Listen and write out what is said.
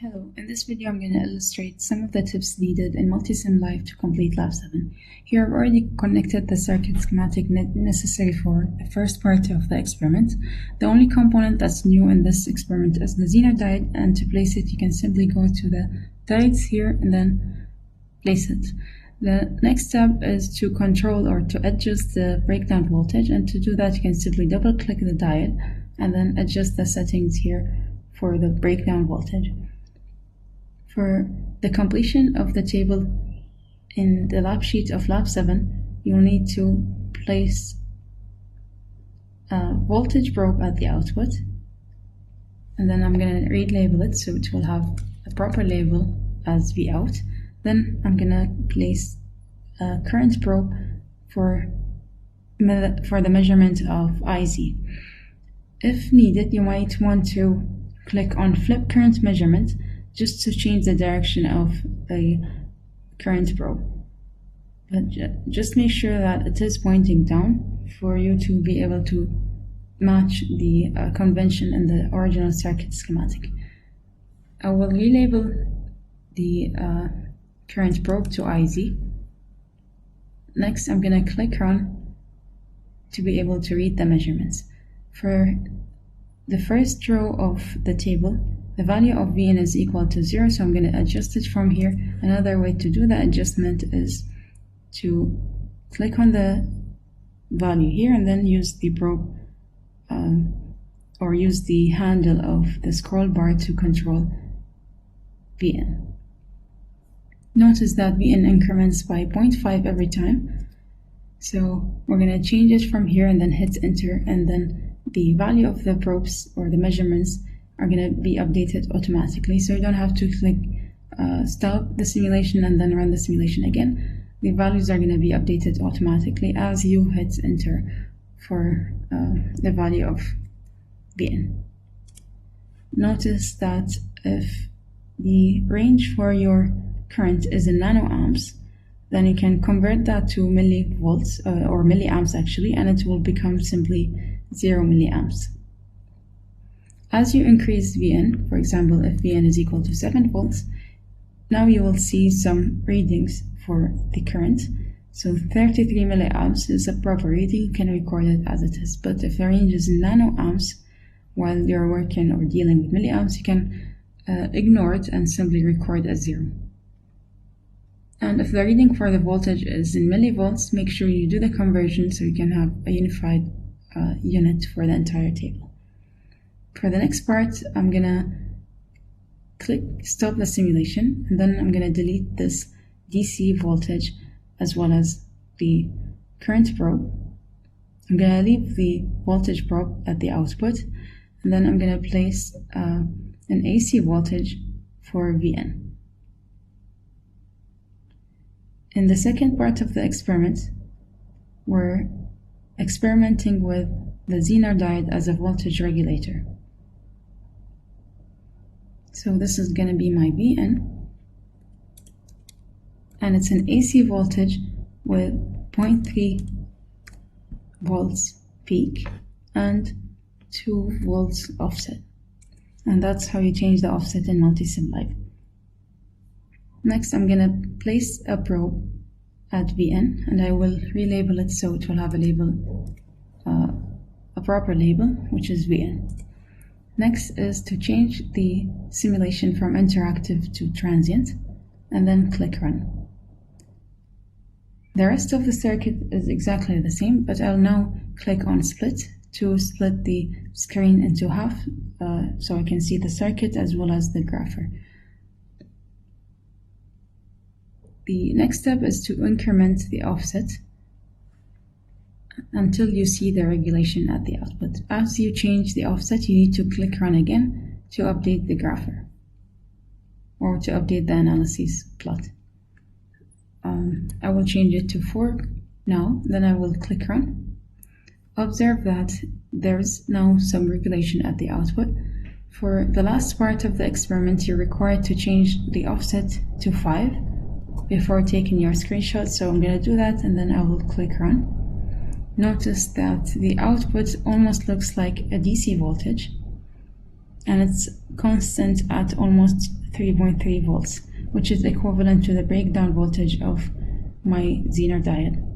Hello, in this video I'm going to illustrate some of the tips needed in Multisim Live to complete Lab 7. Here I've already connected the circuit schematic necessary for the first part of the experiment. The only component that's new in this experiment is the Zener diode, and to place it you can simply go to the diodes here and then place it. The next step is to control or to adjust the breakdown voltage, and to do that you can simply double click the diode and then adjust the settings here for the breakdown voltage. For the completion of the table in the lab sheet of Lab 7, you'll need to place a voltage probe at the output, and then I'm going to relabel it so it will have a proper label as Vout. Then I'm going to place a current probe for the measurement of IZ. If needed, you might want to click on Flip Current Measurement just to change the direction of the current probe. But just make sure that it is pointing down for you to be able to match the convention in the original circuit schematic. I will relabel the current probe to IZ. Next, I'm going to click Run to be able to read the measurements. For the first row of the table, the value of Vn is equal to 0, so I'm going to adjust it from here. Another way to do the adjustment is to click on the value here and then use the probe or use the handle of the scroll bar to control Vn. Notice that Vn increments by 0.5 every time. So we're going to change it from here and then hit enter, and then the value of the probes or the measurements are going to be updated automatically, so you don't have to click stop the simulation and then run the simulation again. The values are going to be updated automatically as you hit enter for the value of Vn. Notice that if the range for your current is in nanoamps, then you can convert that to millivolts or milliamps actually, and it will become simply 0 milliamps. As you increase Vn, for example, if Vn is equal to 7 volts, now you will see some readings for the current. So 33 milliamps is a proper reading, you can record it as it is. But if the range is in nanoamps, while you're working or dealing with milliamps, you can ignore it and simply record as 0. And if the reading for the voltage is in millivolts, make sure you do the conversion so you can have a unified unit for the entire table. For the next part, I'm gonna click stop the simulation, and then I'm gonna delete this DC voltage as well as the current probe. I'm gonna leave the voltage probe at the output, and then I'm gonna place an AC voltage for Vn. In the second part of the experiment, we're experimenting with the Zener diode as a voltage regulator. So this is going to be my Vn, and it's an AC voltage with 0.3 volts peak and 2 volts offset. And that's how you change the offset in Multisim Live. Next, I'm going to place a probe at Vn, and I will relabel it so it will have a label, a proper label, which is Vn. Next is to change the simulation from interactive to transient, and then click Run. The rest of the circuit is exactly the same, but I'll now click on Split to split the screen into half so I can see the circuit as well as the grapher. The next step is to increment the offset until you see the regulation at the output. As you change the offset, you need to click Run again to update the grapher or to update the analysis plot. I will change it to 4 now, then I will click Run. Observe that there's now some regulation at the output. For the last part of the experiment, you're required to change the offset to 5 before taking your screenshot, so I'm going to do that and then I will click Run. Notice that the output almost looks like a DC voltage, and it's constant at almost 3.3 volts, which is equivalent to the breakdown voltage of my Zener diode.